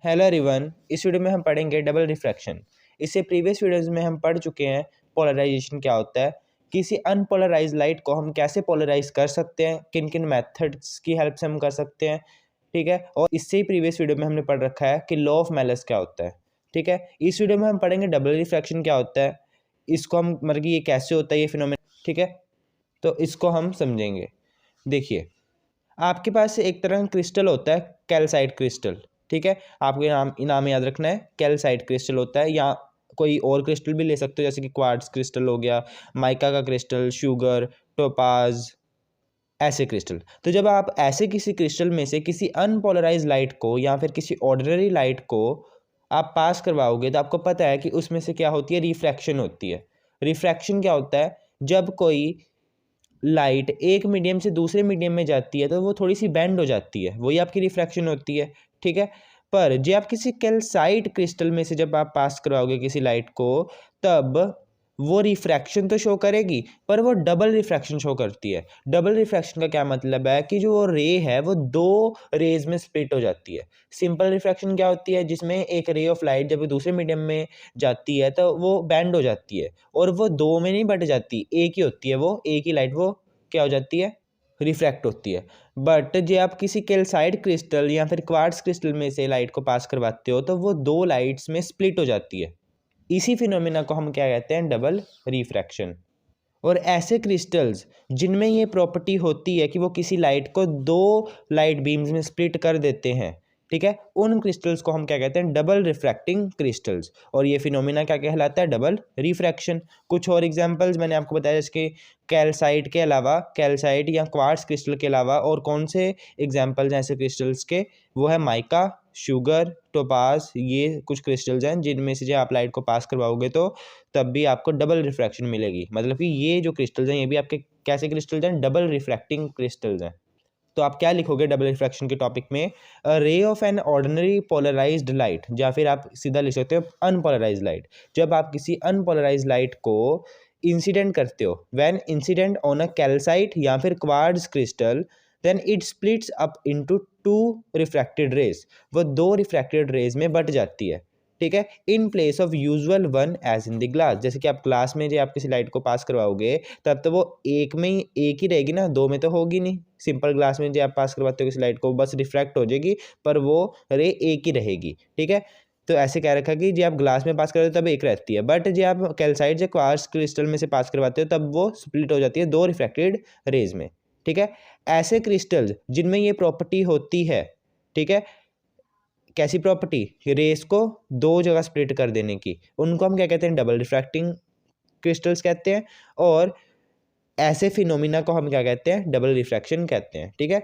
Hello everyone, इस video में हम पढ़ेंगे डबल रिफ्रैक्शन। इससे प्रीवियस वीडियोस में हम पढ़ चुके हैं पोलराइजेशन क्या होता है, किसी अनपोलराइज लाइट को हम कैसे पोलराइज कर सकते हैं, किन किन मेथड्स की हेल्प से हम कर सकते हैं, ठीक है। और इससे ही प्रीवियस वीडियो में हमने पढ़ रखा है कि लॉ ऑफ मेलस क्या होता है, ठीक है। इस वीडियो में हम पढ़ेंगे डबल रिफ्रैक्शन क्या होता है, इसको हम मतलब कि ये कैसे होता है ये फिनोमेना, ठीक है। तो इसको हम समझेंगे। देखिए, आपके पास एक तरह का क्रिस्टल होता है कैल्साइट क्रिस्टल, ठीक है। आपको नाम याद रखना है, कैल्साइट क्रिस्टल होता है, या कोई और क्रिस्टल भी ले सकते हो जैसे कि क्वार्ट्ज क्रिस्टल हो गया, माइका का क्रिस्टल, शुगर, टोपाज, ऐसे क्रिस्टल। तो जब आप ऐसे किसी क्रिस्टल में से किसी अनपोलराइज लाइट को या फिर किसी ऑर्डिनरी लाइट को आप पास करवाओगे तो आपको पता है कि उसमें से क्या होती है, रिफ्रैक्शन होती है। रिफ्रैक्शन क्या होता है, जब कोई लाइट एक मीडियम से दूसरे मीडियम में जाती है तो वो थोड़ी सी बेंड हो जाती है, वही आपकी रिफ्रैक्शन होती है, ठीक है। पर जब आप किसी कैल्साइट क्रिस्टल में से जब आप पास करवाओगे किसी लाइट को, तब वो रिफ्रैक्शन तो शो करेगी पर वो डबल रिफ्रैक्शन शो करती है। डबल रिफ्रैक्शन का क्या मतलब है कि जो वो रे है वो दो रेज में स्प्लिट हो जाती है। सिंपल रिफ्रैक्शन क्या होती है, जिसमें एक रे ऑफ लाइट जब दूसरे मीडियम में जाती है तो वो बैंड हो जाती है और वो दो में नहीं बट जाती, एक ही होती है, वो एक ही लाइट वो क्या हो जाती है, रिफ्रैक्ट होती है। बट जब आप किसी कैल्साइट क्रिस्टल या फिर क्वार्ट्ज क्रिस्टल में से लाइट को पास करवाते हो तो वो दो लाइट्स में स्प्लिट हो जाती है। इसी फिनोमेना को हम क्या कहते हैं, डबल रिफ्रैक्शन। और ऐसे क्रिस्टल्स जिनमें ये प्रॉपर्टी होती है कि वो किसी लाइट को दो लाइट बीम्स में स्प्लिट कर देते हैं, ठीक है, उन क्रिस्टल्स को हम क्या कहते हैं, डबल रिफ्रैक्टिंग क्रिस्टल्स। और ये फिनोमेना क्या कहलाता है, डबल रिफ्रैक्शन। कुछ और एग्जांपल्स मैंने आपको बताया, जैसे कैल्साइट के अलावा, कैल्साइट या क्वार्ट्ज क्रिस्टल के अलावा और कौन से एग्जांपल्स हैं ऐसे क्रिस्टल्स के, वो है माइका, शुगर, टोपाज। ये कुछ क्रिस्टल्स हैं जिनमें से जब आप लाइट को पास करवाओगे तो तब भी आपको डबल रिफ्रैक्शन मिलेगी। मतलब कि ये जो क्रिस्टल्स हैं ये भी आपके कैसे क्रिस्टल्स हैं, डबल रिफ्रैक्टिंग क्रिस्टल्स हैं। तो आप क्या लिखोगे डबल रिफ्रैक्शन के टॉपिक में, a ray of an ordinary polarised light, या फिर आप सीधा लिख सकते हो अनपोलराइज्ड लाइट। जब आप किसी अनपोलराइज्ड लाइट को इंसिडेंट करते हो, when incident on a calcite या फिर quartz crystal, then it splits up into two refracted rays. वो दो रिफ्रैक्टेड रेज में बट जाती है, ठीक है, in place of usual one as in the glass. जैसे कि आप ग्लास में जो आप किसी लाइट को पास करवाओगे तब तो वो एक में ही एक ही रहेगी ना, दो में तो होगी नहीं। सिंपल ग्लास में जो आप पास करवाते हो किसी लाइट को, बस रिफ्रैक्ट हो जाएगी पर वो रे एक ही रहेगी, ठीक है। तो ऐसे कह रखा कि जब आप ग्लास में पास करवाते हो तब एक रहती है, बट जब आप कैल्साइट या क्वार्ट्ज क्रिस्टल में से पास करवाते हो तब वो स्प्लिट हो जाती है दो रिफ्रैक्टेड रेज में, ठीक है। ऐसे क्रिस्टल्स जिनमें ये प्रॉपर्टी होती है, ठीक है, कैसी प्रॉपर्टी, रेस को दो जगह स्प्लिट कर देने की, उनको हम क्या कहते हैं, डबल रिफ्रैक्टिंग क्रिस्टल्स कहते हैं। और ऐसे फिनोमिना को हम क्या कहते हैं, डबल रिफ्रैक्शन कहते हैं, ठीक है।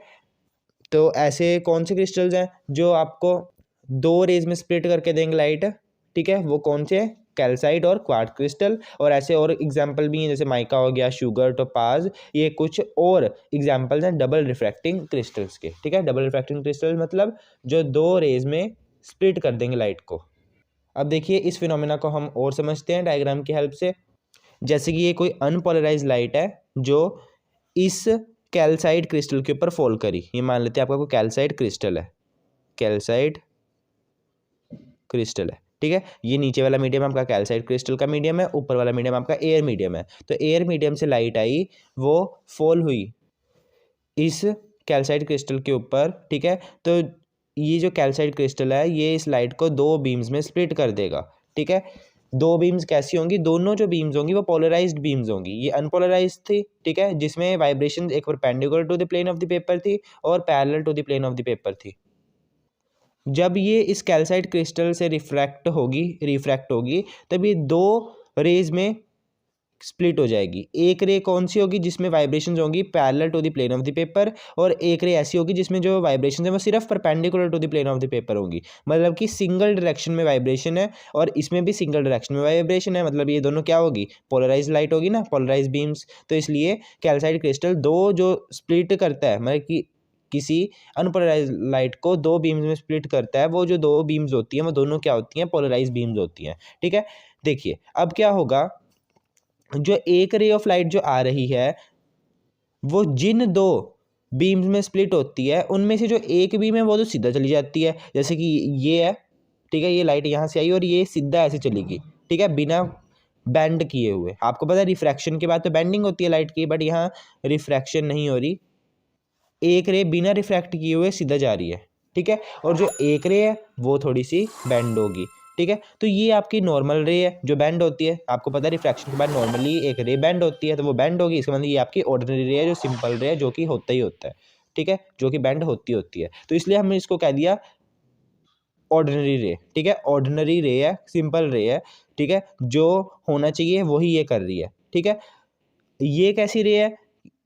तो ऐसे कौन से क्रिस्टल्स हैं जो आपको दो रेज में स्प्लिट करके देंगे लाइट, ठीक है, वो कौन से, कैल्साइट और क्वार्ट्ज क्रिस्टल। और ऐसे और एग्जांपल भी हैं जैसे माइका हो गया, शुगर, टोपाज, ये कुछ और एग्जांपल्स हैं डबल रिफ्रैक्टिंग क्रिस्टल्स के, ठीक है। डबल रिफ्रैक्टिंग क्रिस्टल मतलब जो दो रेज में स्प्लिट कर देंगे लाइट को। अब देखिए इस फिनोमेना को हम और समझते हैं डायग्राम की हेल्प से। जैसे कि ये कोई अनपोलराइज लाइट है जो इस कैल्साइट क्रिस्टल के ऊपर फॉल करी, ये मान लेते हैं आपका कोई कैल्साइट क्रिस्टल है, कैल्साइट क्रिस्टल है, ठीक है। ये नीचे वाला मीडियम आपका कैल्साइट क्रिस्टल का मीडियम है, ऊपर वाला मीडियम आपका एयर मीडियम है। तो एयर मीडियम से लाइट आई, वो फॉल हुई इस कैल्साइट क्रिस्टल के ऊपर, ठीक है। तो ये जो कैल्साइट क्रिस्टल है ये इस लाइट को दो बीम्स में स्प्लिट कर देगा, ठीक है। दो बीम्स कैसी होंगी, दोनों जो बीम्स होंगी वो पोलराइज्ड बीम्स होंगी। ये अनपोलराइज्ड थी, ठीक है, जिसमें वाइब्रेशन एक perpendicular to the plane of the paper थी और parallel to the plane of the paper थी। जब ये इस कैल्साइट क्रिस्टल से रिफ्रैक्ट होगी तब ये दो रेज में स्प्लिट हो जाएगी। एक रे कौन सी होगी जिसमें वाइब्रेशंस होंगी parallel to the plane of the paper, और एक रे ऐसी होगी जिसमें जो वाइब्रेशंस है वो सिर्फ perpendicular to the plane of the paper होंगी। मतलब कि सिंगल डायरेक्शन में वाइब्रेशन है और इसमें भी सिंगल डायरेक्शन में वाइब्रेशन है, मतलब ये दोनों क्या होगी, पोलराइज लाइट होगी ना, पोलराइज बीम्स। तो इसलिए कैल्साइट क्रिस्टल दो जो स्प्लिट करता है, मतलब कि किसी अनपोलराइज लाइट को दो बीम्स में स्प्लिट करता है, वो जो दो बीम्स होती हैं वो दोनों क्या होती हैं, पोलराइज बीम्स होती हैं, ठीक है। देखिए अब क्या होगा, जो एक रे ऑफ लाइट जो आ रही है वो जिन दो बीम्स में स्प्लिट होती है उनमें से जो एक बीम है वो तो सीधा चली जाती है, जैसे कि ये है, ठीक है, ये लाइट यहाँ से आई और ये सीधा ऐसे चलेगी, ठीक है, बिना बेंड किए हुए। आपको पता है रिफ्रैक्शन के बाद तो बेंडिंग होती है लाइट की, बट यहाँ रिफ्रैक्शन नहीं हो रही, एक रे बिना रिफ्रैक्ट किए हुए सीधा जा रही है, ठीक है, और जो एक रे है वो थोड़ी सी बेंड होगी, ठीक है। तो ये आपकी नॉर्मल रे है जो बेंड होती है, आपको पता है रिफ्रैक्शन के बाद नॉर्मली एक रे बेंड होती है, तो वो बेंड होगी, इसका मतलब ये आपकी ऑर्डिनरी रे है जो सिंपल रे है, जो कि होता ही होता है, ठीक है, जो कि बेंड होती है। तो इसलिए हमने इसको कह दिया ऑर्डिनरी रे, ठीक है, ऑर्डिनरी रे है, सिंपल रे है, ठीक है, जो होना चाहिए वही ये कर रही है, ठीक है। ये कैसी रे है,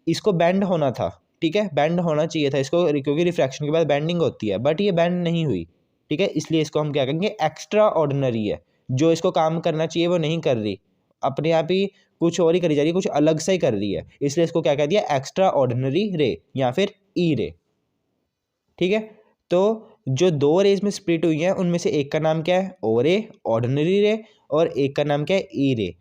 इसको बेंड होना था, ठीक है, बेंड होना चाहिए था इसको, क्योंकि रिफ्रैक्शन के बाद बेंडिंग होती है, बट ये बेंड नहीं हुई, ठीक है, इसलिए इसको हम क्या कहेंगे, एक्स्ट्रा ऑर्डिनरी है, जो इसको काम करना चाहिए वो नहीं कर रही, अपने आप ही कुछ और ही करी जा रही है, कुछ अलग सा ही कर रही है, इसलिए इसको क्या कह दिया, एक्स्ट्रा ऑर्डिनरी रे या फिर ई रे, ठीक है। तो जो दो रेज में स्प्लिट हुई हैं उनमें से एक का नाम क्या है, ओ रे, ऑर्डिनरी रे, और एक का नाम क्या है, ई रे,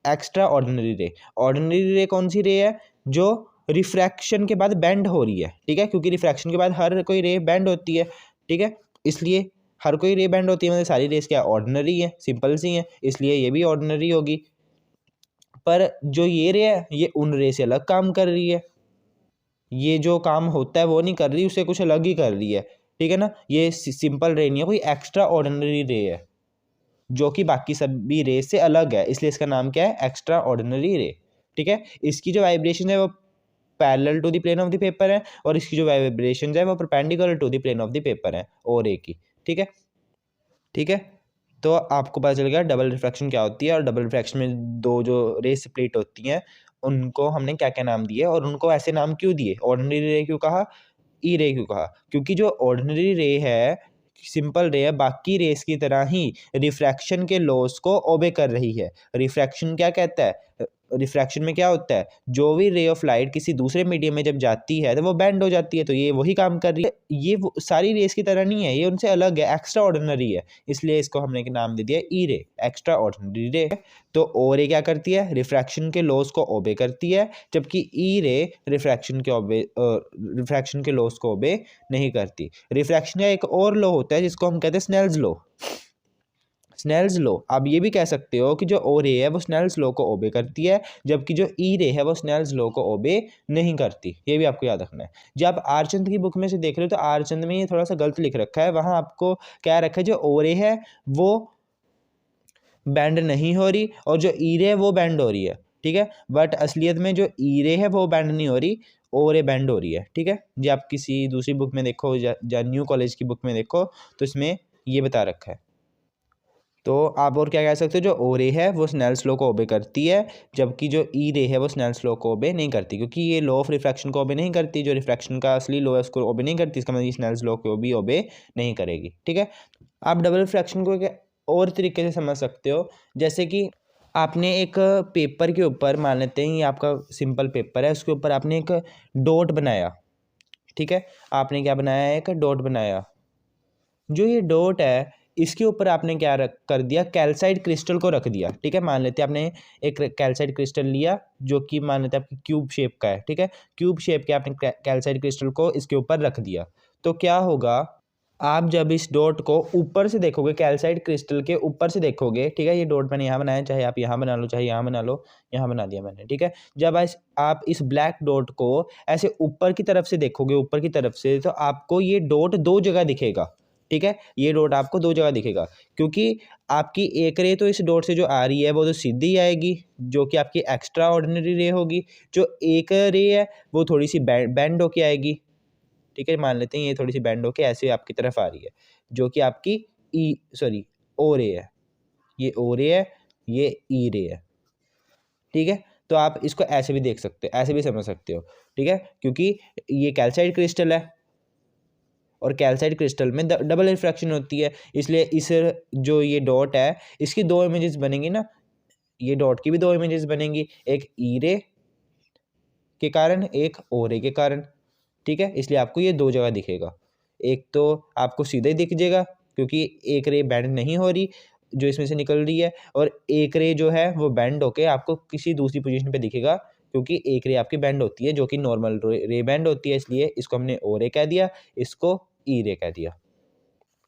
एक्स्ट्रा ऑर्डिनरी रे। ऑर्डिनरी रे कौन सी रे है, जो रिफ्रैक्शन के बाद बेंड हो रही है, ठीक है, क्योंकि रिफ्रैक्शन के बाद हर कोई रे बेंड होती है, ठीक है, इसलिए हर कोई रे बेंड होती है, मतलब सारी रेस क्या ऑर्डिनरी है, सिंपल सी है, इसलिए ये भी ऑर्डिनरी होगी। पर जो ये रे है ये उन रे से अलग काम कर रही है, ये जो काम होता है वो नहीं कर रही, उसे कुछ अलग ही कर रही है, ठीक है ना, ये सिंपल रे नहीं है, कोई एक्स्ट्रा ऑर्डिनरी रे है जो कि बाकी सभी रे से अलग है, इसलिए इसका नाम क्या है, एक्स्ट्रा ऑर्डिनरी रे, ठीक है। इसकी जो वाइब्रेशन है वो parallel to the plane of the paper है, और इसकी जो वाइब्रेशन है वो perpendicular to the plane of the paper है, और रे की, ठीक है, ठीक है। तो आपको पता चल गया डबल रिफ्रैक्शन क्या होती है, और डबल रिफ्रैक्शन में दो जो रे स्प्लिट होती हैं उनको हमने क्या क्या नाम दिए, और उनको ऐसे नाम क्यों दिए, ऑर्डिनरी रे क्यों कहा, ई रे क्यों कहा, क्योंकि जो ऑर्डिनरी रे है, सिंपल रे है, बाकी रेस की तरह ही रिफ्रैक्शन के लॉस को ओबे कर रही है। रिफ्रैक्शन क्या कहता है, रिफ्रैक्शन में क्या होता है, जो भी रे ऑफ लाइट किसी दूसरे मीडियम में जब जाती है तो वो बेंड हो जाती है, तो ये वही काम कर रही है, ये सारी रेस की तरह नहीं है, ये उनसे अलग है, एक्स्ट्रा ऑर्डिनरी है, इसलिए इसको हमने नाम दे दिया ई रे, एक्स्ट्रा ऑर्डिनरी रे। तो ओ रे क्या करती है, रिफ्रैक्शन के लॉस को ओबे करती है, जबकि ई रे रिफ्रैक्शन के लॉस को ओबे नहीं करती। रिफ्रैक्शन का एक और लॉ होता है जिसको हम कहते हैं स्नेल्स लॉ। स्नेल्स लॉ आप ये भी कह सकते हो कि जो ओ रे है वो स्नेल्स लॉ को ओबे करती है, जबकि जो ई रे है वो स्नेल्स लॉ को ओबे नहीं करती, ये भी आपको याद रखना है। जब आप आर्चंद की बुक में से देख रहे हो तो आर्चंद में ये थोड़ा सा गलत लिख रखा है, वहाँ आपको क्या रखा है, जो ओ रे है वो बैंड नहीं हो रही और जो ई रे है वो बैंड हो रही है, ठीक है, बट असलियत में जो ई रे है वो बैंड नहीं हो रही, ओ रे बैंड हो रही है, ठीक है। जी आप किसी दूसरी बुक में देखो या न्यू कॉलेज की बुक में देखो तो इसमें ये बता रखा है। तो आप और क्या कह सकते हो, जो ओ रे है वो स्नेल्स लॉ को ओबे करती है, जबकि जो ई रे है वो स्नेल्स लॉ को ओबे नहीं करती, क्योंकि ये लॉ ऑफ रिफ्रैक्शन को ओबे नहीं करती, जो रिफ्रैक्शन का असली लॉ है उसको ओबे नहीं करती, इसका मतलब स्नेल्स लॉ को भी ओबे नहीं करेगी, ठीक है। आप डबल रिफ्रैक्शन को एक और तरीके से समझ सकते हो, जैसे कि आपने एक पेपर के ऊपर, मान लेते हैं ये आपका सिंपल पेपर है, उसके ऊपर आपने एक डॉट बनाया, ठीक है, आपने क्या बनाया है, एक डॉट बनाया, जो ये डॉट है इसके ऊपर आपने क्या कर दिया, कैल्साइट क्रिस्टल को रख दिया, ठीक है, मान लेते हैं आपने एक कैल्साइट क्रिस्टल लिया जो कि मान लेते हैं आपकी क्यूब शेप का है, ठीक है, क्यूब शेप के आपने कैल्साइट क्रिस्टल को इसके ऊपर रख दिया, तो क्या होगा, आप जब इस डॉट को ऊपर से देखोगे, कैल्साइट क्रिस्टल के ऊपर से देखोगे, ठीक है, ये डॉट मैंने यहाँ बनाया, चाहे आप यहाँ बना लो, चाहे यहाँ बना लो, यहाँ बना दिया मैंने, ठीक है। जब आप इस ब्लैक डॉट को ऐसे ऊपर की तरफ से देखोगे, ऊपर की तरफ से, तो आपको ये डॉट दो जगह दिखेगा, ठीक है, ये डॉट आपको दो जगह दिखेगा, क्योंकि आपकी एक रे तो इस डॉट से जो आ रही है वो तो सीधी आएगी, जो कि आपकी एक्स्ट्रा ऑर्डिनरी रे होगी, जो एक रे है वो थोड़ी सी बैंड होके आएगी, ठीक है, मान लेते हैं ये थोड़ी सी बैंड होके ऐसे आपकी तरफ आ रही है, जो कि आपकी ओ रे है, ये ओ रे है, ये ई रे है, ठीक है। तो आप इसको ऐसे भी देख सकते हो, ऐसे भी समझ सकते हो, ठीक है, क्योंकि ये कैल्साइट क्रिस्टल है और कैल्साइट क्रिस्टल में डबल रिफ्रैक्शन होती है, इसलिए इस जो ये डॉट है इसकी दो इमेजेस बनेंगी ना, ये डॉट की भी दो इमेजेस बनेंगी, एक ई रे के कारण, एक ओ रे के कारण, ठीक है, इसलिए आपको ये दो जगह दिखेगा, एक तो आपको सीधे ही दिख जाएगा क्योंकि एक रे बैंड नहीं हो रही जो इसमें से निकल रही है, और एक रे जो है वो बैंड होके आपको किसी दूसरी पोजीशन पे दिखेगा, क्योंकि एक रे आपकी बैंड होती है जो कि नॉर्मल रे बैंड होती है, इसलिए इसको हमने ओ रे कह दिया, इसको ई रे कह दिया।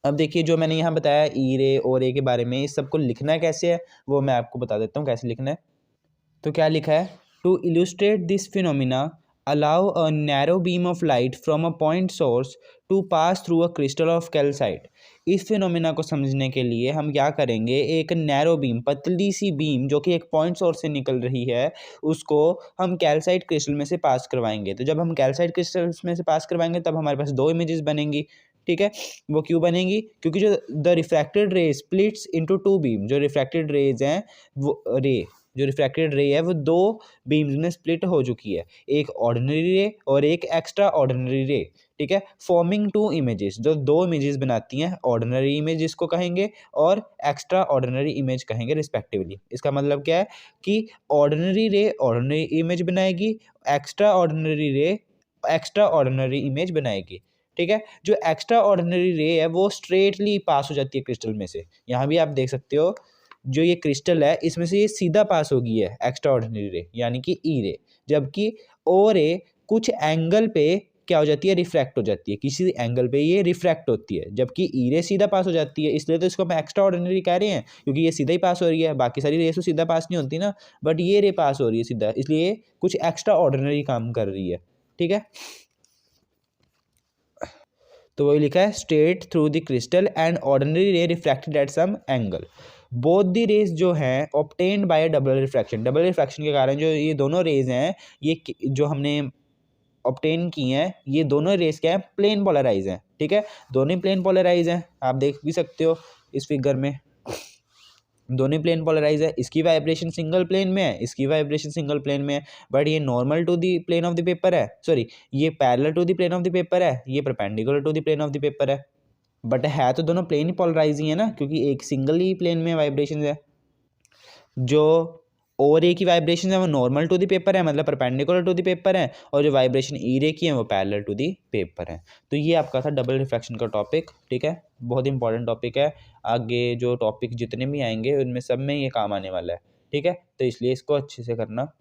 अब देखिए जो मैंने यहाँ बताया ई रे और रे के बारे में, इस सबको लिखना कैसे है वो मैं आपको बता देता हूँ कैसे लिखना है। तो क्या लिखा है, to illustrate this phenomena allow a narrow beam of light from a point source to pass through a crystal of calcite. इस फिनोमिना को समझने के लिए हम क्या करेंगे, एक नैरो बीम, पतली सी बीम जो कि एक पॉइंट सोर्स से निकल रही है, उसको हम कैल्साइट क्रिस्टल में से पास करवाएंगे। तो जब हम कैल्साइट क्रिस्टल में से पास करवाएंगे तब हमारे पास दो इमेजेस बनेंगी। ठीक है, वो क्यों बनेगी, क्योंकि जो द रिफ्रैक्टेड रे स्प्लिट्स इनटू टू बीम, जो रिफ्रैक्टेड रेज हैं वो जो रिफ्रैक्टेड रे है वो दो बीम्स में स्प्लिट हो चुकी है, एक ऑर्डिनरी रे और एक एक्स्ट्रा ऑर्डिनरी रे। ठीक है, फॉर्मिंग टू इमेजेस, जो दो इमेजेस बनाती हैं, ऑर्डिनरी इमेज जिसको कहेंगे और एक्स्ट्रा ऑर्डिनरी इमेज कहेंगे रिस्पेक्टिवली। इसका मतलब क्या है कि ऑर्डिनरी रे ऑर्डिनरी इमेज बनाएगी, एक्स्ट्रा ऑर्डिनरी रे एक्स्ट्रा ऑर्डिनरी इमेज बनाएगी। ठीक है, जो एक्स्ट्रा ऑर्डिनरी रे है वो स्ट्रेटली पास हो जाती है क्रिस्टल में से। यहाँ भी आप देख सकते हो जो ये क्रिस्टल है इसमें से ये सीधा पास हो गई है एक्स्ट्रा ऑर्डिनरी रे यानी कि ई रे, जबकि ओ रे कुछ एंगल पे क्या हो जाती है, रिफ्रैक्ट हो जाती है, किसी एंगल पे ये रिफ्रैक्ट होती है, जबकि ई रे सीधा पास हो जाती है। इसलिए तो इसको हम एक्स्ट्रा ऑर्डिनरी कह रहे हैं क्योंकि ये सीधा ही पास हो रही है, बाकी सारी रेस तो सीधा पास नहीं होती ना, बट ये रे पास हो रही है सीधा, इसलिए कुछ एक्स्ट्रा ऑर्डिनरी काम कर रही है। ठीक है, तो वही लिखा है, straight through the crystal and ordinary ray refracted at some angle. Both the rays जो हैं obtained by double refraction, double refraction के कारण जो ये दोनों रेज हैं, ये जो हमने ऑब्टेन की हैं, ये दोनों रेज क्या है, प्लेन पोलराइज हैं। ठीक है, दोनों प्लेन पोलराइज हैं, आप देख भी सकते हो इस फिगर में, दोनों प्लेन पोलराइज है। इसकी वाइब्रेशन सिंगल प्लेन में है, इसकी वाइब्रेशन सिंगल प्लेन में है, बट ये normal to the plane of the paper है, सॉरी ये parallel to the plane of the paper है, ये perpendicular to the plane of the paper है। बट है तो दोनों प्लेन ही पोलराइज ही है ना, क्योंकि एक सिंगल ही प्लेन में वाइब्रेशन है। जो ओ रे की वाइब्रेशन है वो नॉर्मल टू द पेपर है, मतलब परपेंडिकुलर टू द पेपर है, और जो वाइब्रेशन ई रे की है वो पैरेलल टू द पेपर है। तो ये आपका था डबल रिफ्रैक्शन का टॉपिक। ठीक है, बहुत इंपॉर्टेंट टॉपिक है, आगे जो टॉपिक जितने भी आएंगे उनमें सब में ये काम आने वाला है। ठीक है, तो इसलिए इसको अच्छे से करना।